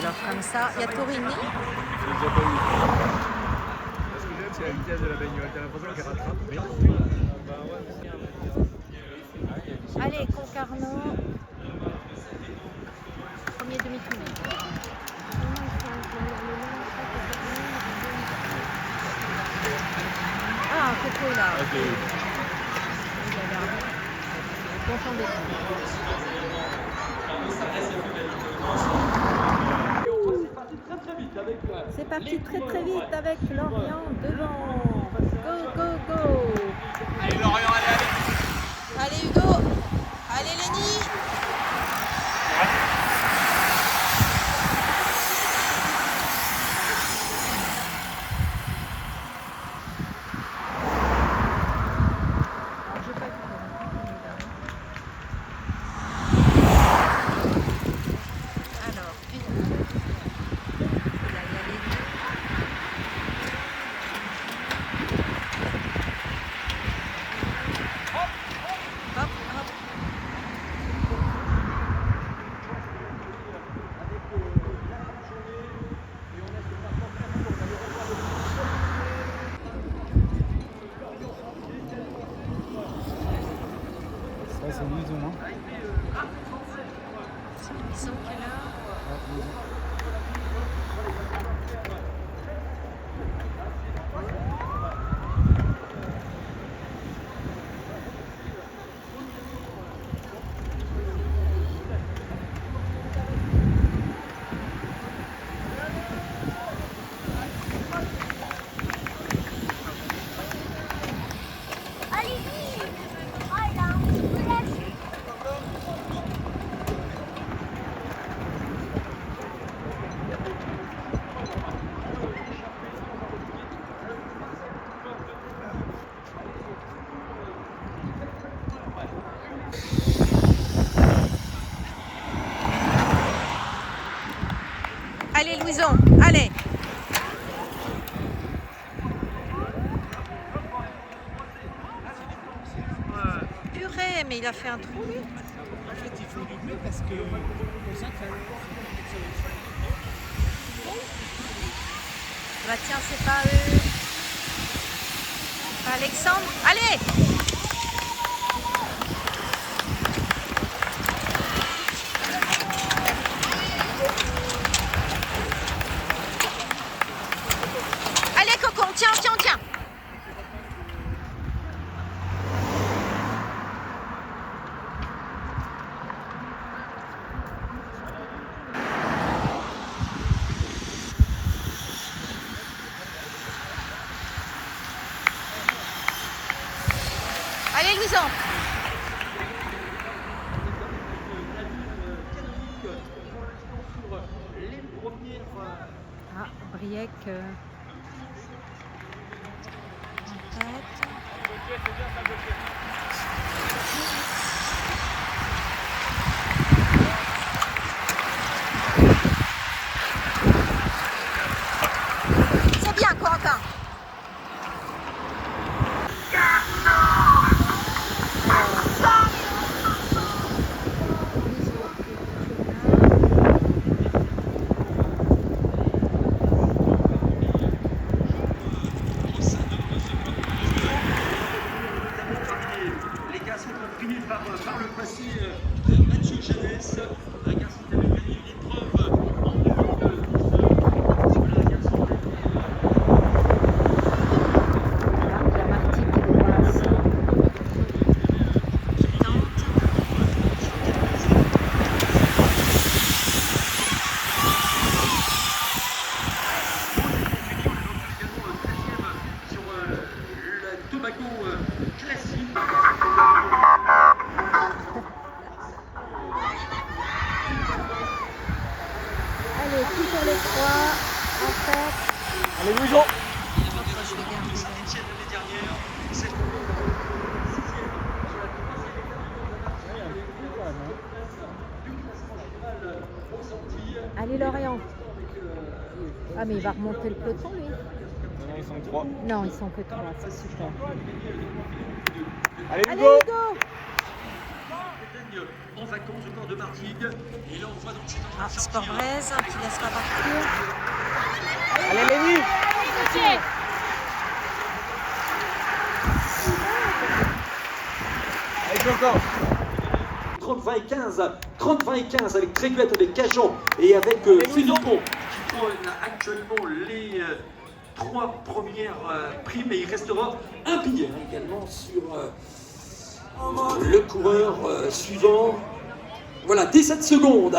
alors comme ça. Il y a Torini. J'ai déjà pas eu. Ce que j'aime, c'est la vitesse de la bagnole. T'as l'impression qu'elle rattrape rien. Allez, Concarneau. Premier demi-tour. Ah, un coco là. Ok. Il a l'air content d'être là. C'est parti très très vite avec Lorient devant. Go, go, go. Allez Lorient, allez, allez. Allez Hugo. Allez Lenny. Alors, j'ai pas vu alors, là, il y a Lenny. Hop, hop. Ça, c'est Louison, hein. C'est Louison qui est là. Allez Louison, allez. Purée, mais il a fait un trou lui. En fait, il faut doubler parce que pour ça que Bah tiens, c'est pas eux. Pas Alexandre. Allez. Allez Coco, tiens, tiens, tiens. Allez Louison. Ah, Briec en tête. C'est bien Quentin. Les garçons ont fini par le passer Mathieu Jeunesse, un garçon qui avait gagné l'épreuve en 2002. Voilà, un garçon La Marty qui dépasse. Qui tente. sur le Tobago classique. Allez, qui sur les trois en fait. Allez Louison. Je vais garder. Saint-Etienne l'année dernière, c'est Allez Lorient. Ah mais il va remonter le peloton lui. Non, ils sont 3. Non, ils sont que trois, c'est super. Allez Allez Hugo. Hugo. Daigne en vacances au port de Martigues. Et là, on voit donc c'est en train de Sport sortir. Braise qui laissera partir. Allez, Lévi! Allez, Coco! 30-20 et 15 avec Tréguette, avec Cajon et avec Philippon qui prennent actuellement les 3 premières primes et il restera un billet également sur le coureur suivant. Voilà, 17 secondes.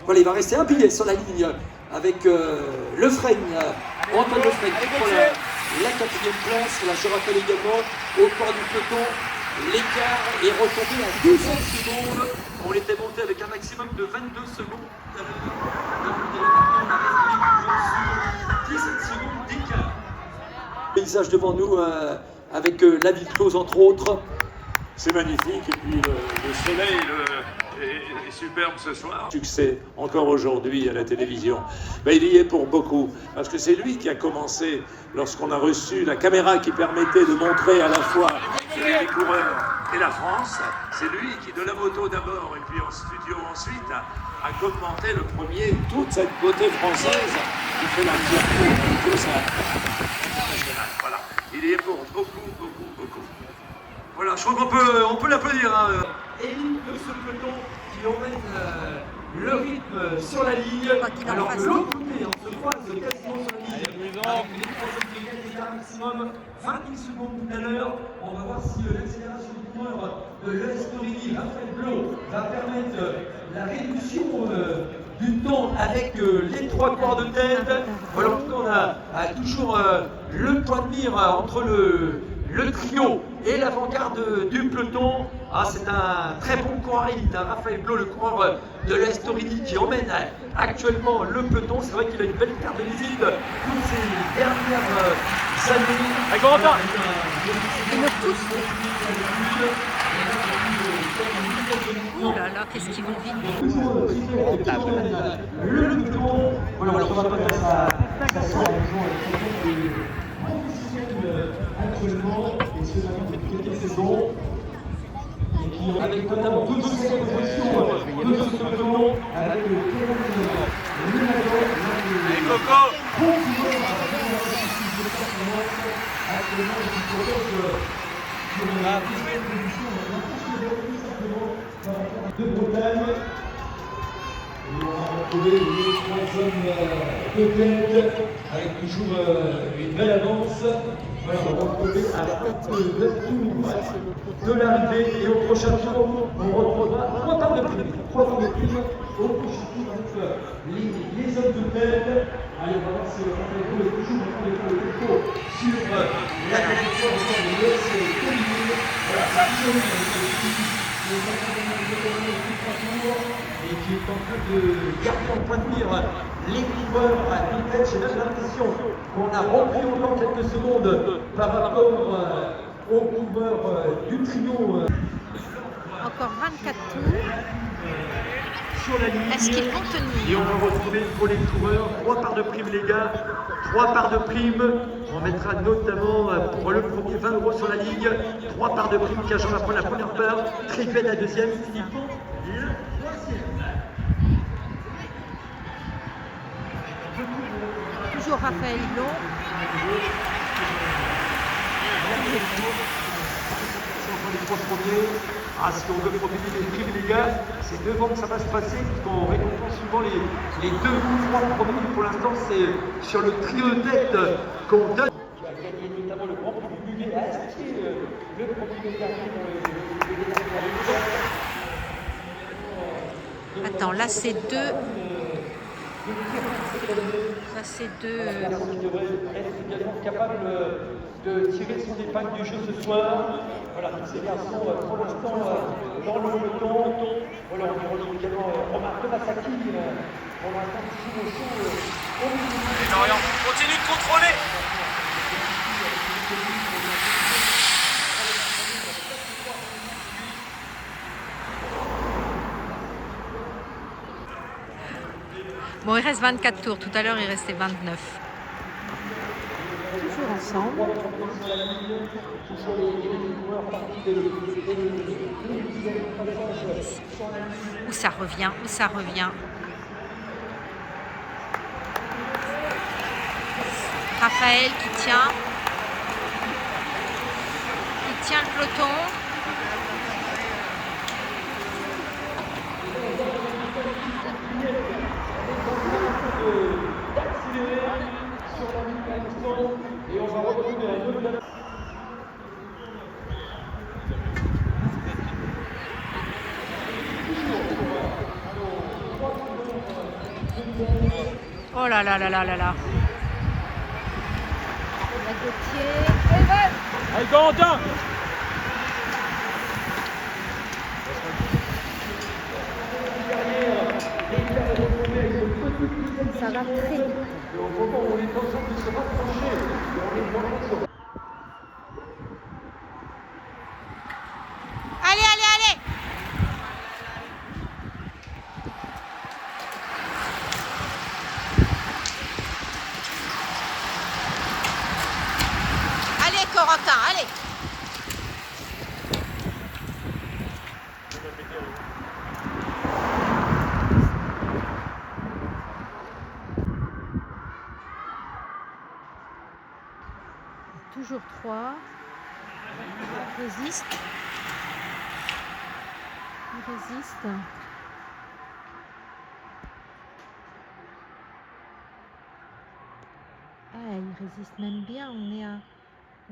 Voilà, il va rester un billet sur la ligne avec Lefraigne, Antoine Lefraigne qui prend la 4e place. Là, je rappelle également au corps du peloton. L'écart est retombé à 12 secondes. On était monté avec un maximum de 22 secondes. On a resté sur 17 secondes d'écart. Paysage devant nous avec la ville close entre autres. C'est magnifique et puis le soleil est superbe ce soir. Succès encore aujourd'hui à la télévision. Mais il y est pour beaucoup parce que c'est lui qui a commencé lorsqu'on a reçu la caméra qui permettait de montrer à la fois les coureurs et la France. C'est lui qui de la moto d'abord et puis en studio ensuite a commenté le premier toute cette beauté française qui fait la fierté de tout ça. Voilà, il y est pour beaucoup. Voilà, je crois qu'on peut l'applaudir. Hein. Élite de ce peloton qui emmène le rythme sur la ligne. Alors de l'autre côté, on se croise quasiment sur la ligne. Avec les troisièmes qui gagnent un maximum 20 secondes tout à l'heure. On va voir si l'accélération du coureur de l'Est Torini, Raphaël Blanc, va permettre la réduction du temps avec les 3 quarts de tête. Voilà, en tout cas, on a toujours le point de mire entre le trio et l'avant-garde du peloton. Ah, c'est un très bon coureur élite, hein. Raphaël Blanc, le coureur de l'Est Torini qui emmène actuellement le peloton. C'est vrai qu'il a une belle carte de visite toutes ces dernières années. Allez, Corentin! Oh là là, qu'est-ce qu'ils vont vite. Le peloton, voilà, on va passer à actuellement, et ce depuis quelques saisons, et qui avec notamment toute cette position de ce peloton, avec le Allez, Coco! de Bretagne. Et on va retrouver les 3 hommes de tête avec toujours une belle avance. Voilà, on va retrouver à 9 tours de l'arrivée et au prochain tour, on retrouvera 3 temps de prime. 3 temps de prime au prochain tour avec les hommes de tête. Allez, on va voir si Raphaël Blanc est toujours en train de faire le tempo sur la position de l'Ouest Torini. Voilà, et qui est en train de garder en point de mire les coureurs à une tête. J'ai même l'impression qu'on a repris encore quelques secondes par rapport aux coureurs du trio. Encore 24 tours. Sur la ligne. Est-ce qu'ils vont Et tenir? on va retrouver pour les coureurs 3 parts de prime, les gars. 3 parts de prime. On mettra notamment pour le premier 20 € sur la ligne. 3 parts de prime. Cajon va prendre la première part. Tréguet la deuxième. Philippon la troisième. Toujours Raphaël Blanc. Les 3 premiers. Ah, si on veut profiter des primes, les gars, c'est devant que ça va se passer, puisqu'on récompense souvent les 2 ou 3 premiers. Pour l'instant, c'est sur le trio de tête qu'on donne. Qui a gagné notamment le Grand Prix du Muguet à Astier, le premier dernier dans le Attends, là c'est 2. Là c'est 2. qui devrait être également capable de tirer son épingle du jeu ce soir. Voilà, tous ces garçons pour l'instant dans le peloton. Voilà, on retrouve également Romain Tomasaki pour l'instant qui joue au chaud. Allez, Lorient, continue de contrôler! Bon, il reste 24 tours. Tout à l'heure, il restait 29. Toujours en ensemble. Où ça revient, où ça revient. Raphaël qui tient le peloton. Oh là là là là là là. La Gauthier. Allez, Corentin! Ça va très vite. Allez, allez, allez! Allez, Corentin, allez! Toujours 3. Il résiste. Il résiste. Ah, il résiste même bien. On est à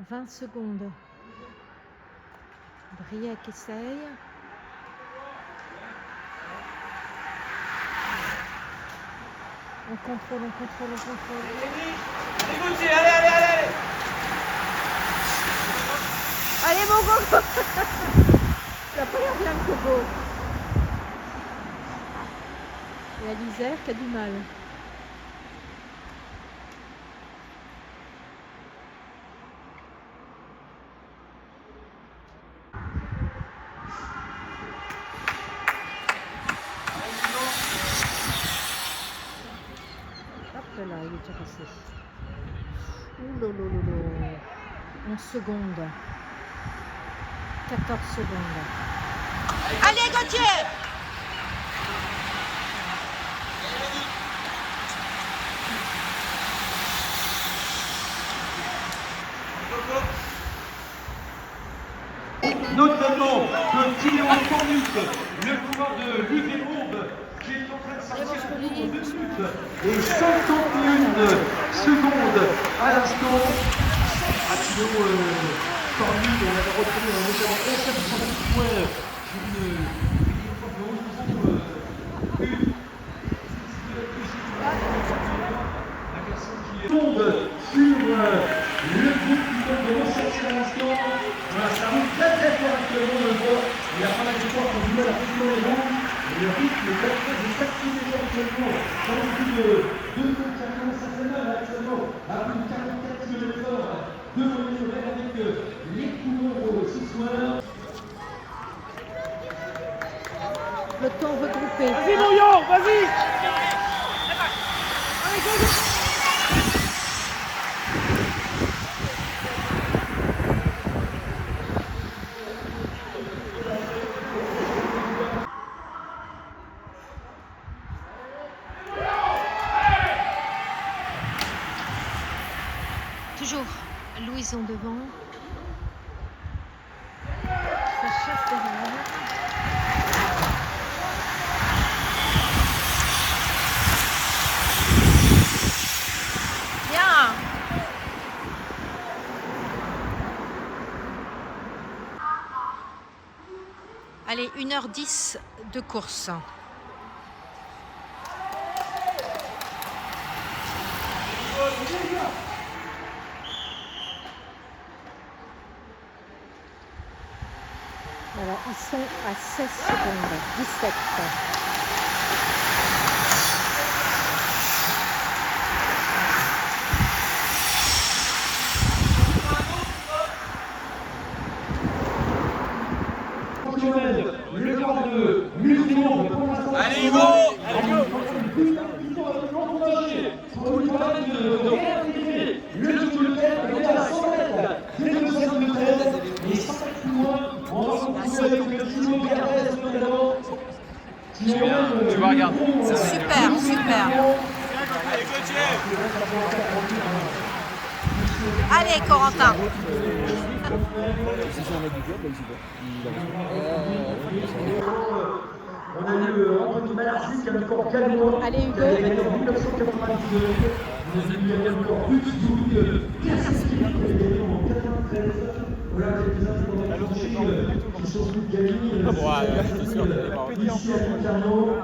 20 secondes. Briac essaye. On contrôle, on contrôle, on contrôle. Allez, Gauthier, allez, allez, allez! Allez mon Gogo. Ça n'a pas l'air bien le Gogo. Il y a l'Isère qui a du mal. Hop là, il est déjà passé. Ouh là là là là. 11 secondes. 14 secondes. Allez Gauthier! Notamment de Théo Cornus, le pouvoir de Luc Héroube, qui est en train de sortir pour 2 minutes et 51 secondes à l'instant. Théo Cornus, on avait retrouvé notamment 11 points sur une tombe sur le groupe qui tombe de ressortir à l'instant. Voilà, ça roule très très fort actuellement, on le voit. Il y a pas mal de fois qu'on joue à la pression des roues. Et le rythme est très très activé actuellement. Ça va plus de 2 secondes, ça commence à faire mal actuellement. À plus de 44 km/h. Devant les horaires avec les coureurs ce soir. Le temps regroupé. Vas-y, Bouillon, vas-y! Toujours Louison devant. Ça chasse derrière. Bien. Allez, 1h10 de course. Voilà, ils sont à 16 secondes, 17. Le grand de Muséon, Allez, Hugo! Allez, go! Pour lui parler de réintégrer le Tour de Terre, regarde. Super, super. Allez, Corentin. On a eu Anthony Malarcy qui a encore Gallois. Allez, Hugo. Qui a gagné en 1999. On a eu encore Hugues Cassis qui a gagné en 93. Voilà quelques instants de franchise qui sont sous Gagny, ici à Concarneau.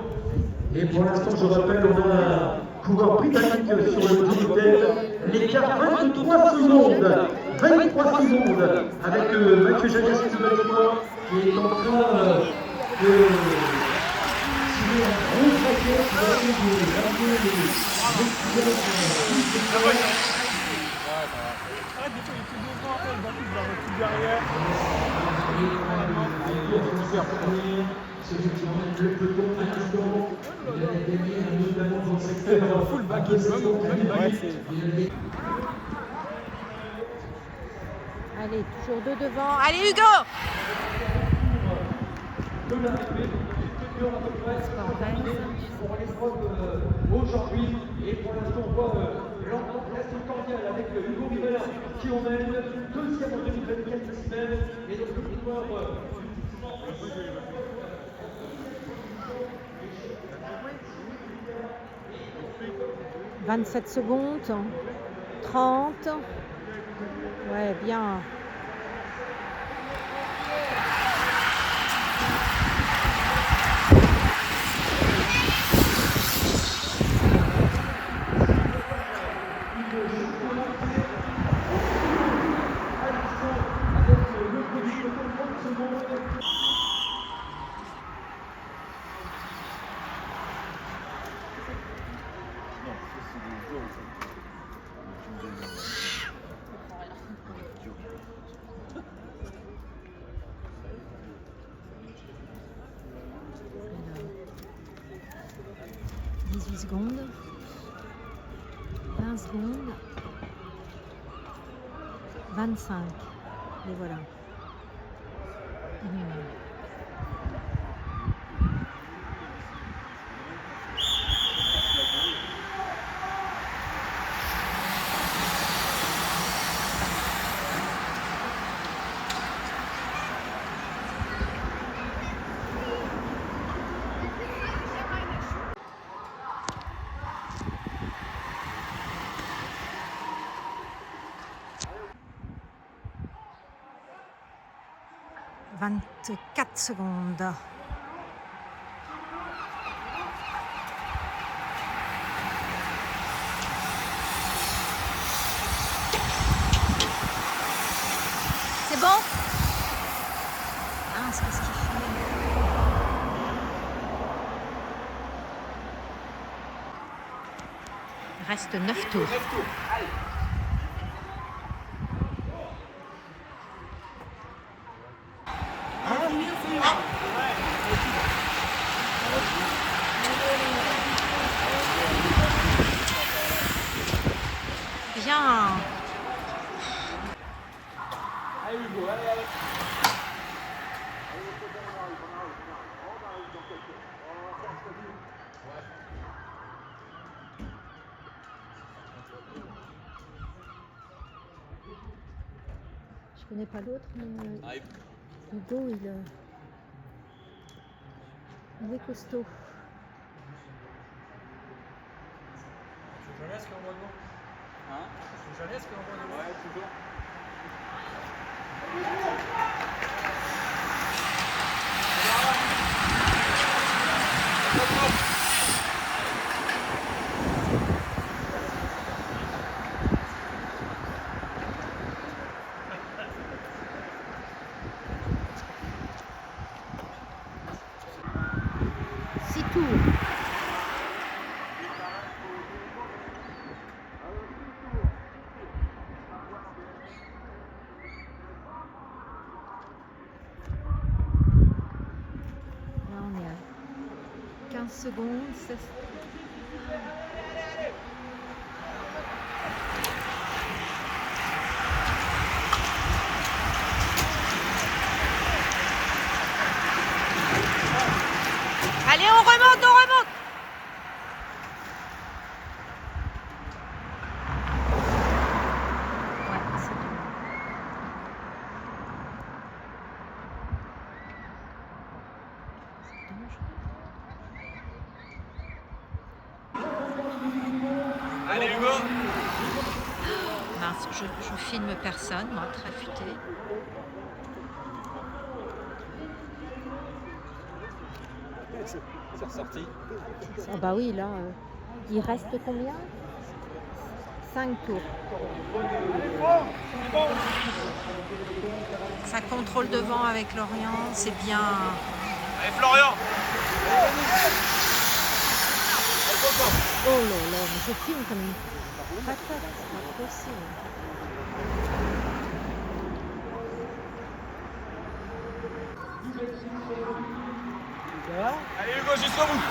Et pour l'instant, je rappelle, on a un coureur britannique sur le comité. L'écart 23 secondes. 23 secondes avec Mathieu Jagas qui est en train de tirer un gros paquet qui va essayer de ramener les ceux qui emmènent le peloton à l'instant, il a gagné notamment dans le secteur full back. Allez, toujours deux devant. Allez, Hugo. Aujourd'hui, et pour l'instant, on voit l'entente reste cordiale avec Hugo Rivera qui emmène deuxième en 2024 semaine et donc le victoire. 27 secondes. 30. Ouais, bien. Secondes, 20 secondes, 25, et voilà. « 24 secondes. C'est bon? Ah, c'est parce qu'il fait. Il reste 9 tours. Bien. Je connais pas l'autre, mais Hugo, il est costaud. C'est jamais ce qu'on voit nous. Hein? C'est jamais ce qu'on voit nous. Ouais, toujours. Là, on est à 15 secondes. 16... Allez, on remonte, on remonte. Allez Hugo. Mince, je filme personne, moi, très futé. C'est ressorti. Ah bah oui, là, il reste combien? 5 tours. Ça contrôle devant avec Lorient, c'est bien. Allez Florian. Oh là là, mais je filme comme une patate, c'est pas possible. Allez Hugo, jusqu'au bout.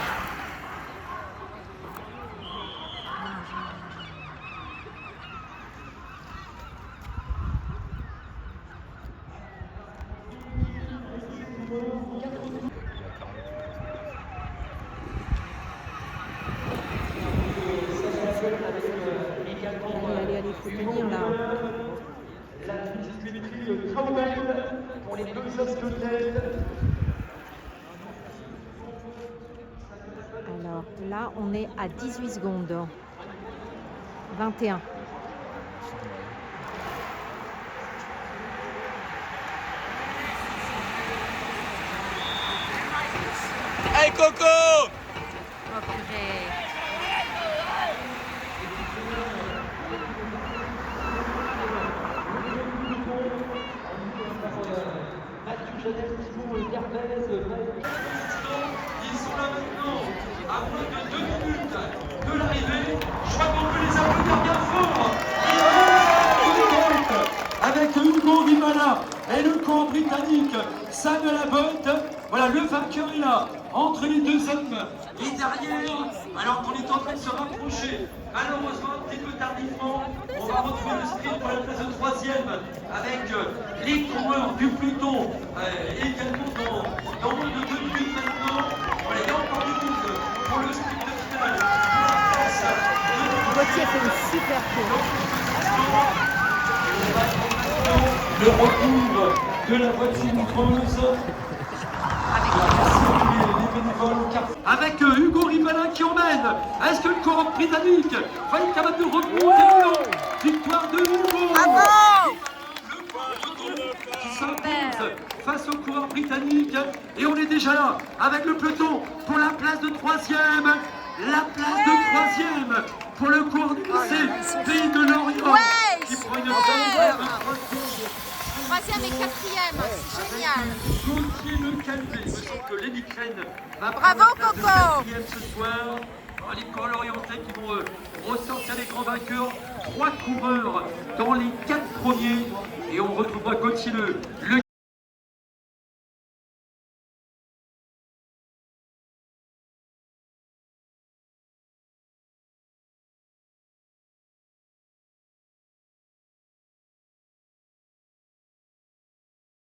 Allez, allez, faut tenir là. Pour les deux hommes de tête. Alors là, on est à 18 secondes. 21. Allez Coco. Oh, purée. Ils sont là maintenant, à moins de 2 minutes de l'arrivée. Je crois qu'on peut les applaudir bien fort. Avec Hugo Vimala et le camp britannique Samuel Abbott. Voilà, le vainqueur est là, entre les deux hommes. Et derrière, alors qu'on est en train de se rapprocher, malheureusement un petit peu tardivement, on va retrouver le sprint pour la place de 3e avec les coureurs du peloton également dans moins de 2 minutes maintenant. Voilà, il y a encore du monde pour le sprint de finale. Gauthier fait une super tour. Le retour de la voiture rose. Avec Hugo Rivalla qui emmène. Est-ce que le coureur britannique va être capable de remonter? Victoire de Hugo. Le peloton qui s'impose face au coureur britannique. Et on est déjà là avec le peloton pour la place de 3e. La place de 3e pour le coureur du lycée Pays de Lorient. Qui prend une belle de 3 secondes. 3e et 4e, c'est génial. Gauthier Le Calvé, il me semble que Lenny Crane va Bravo, prendre la place de Coco. 4e ce soir. Les coureurs lorientais qui vont ressortir les grands vainqueurs. 3 coureurs dans les 4 premiers. Et on retrouvera Gauthier Le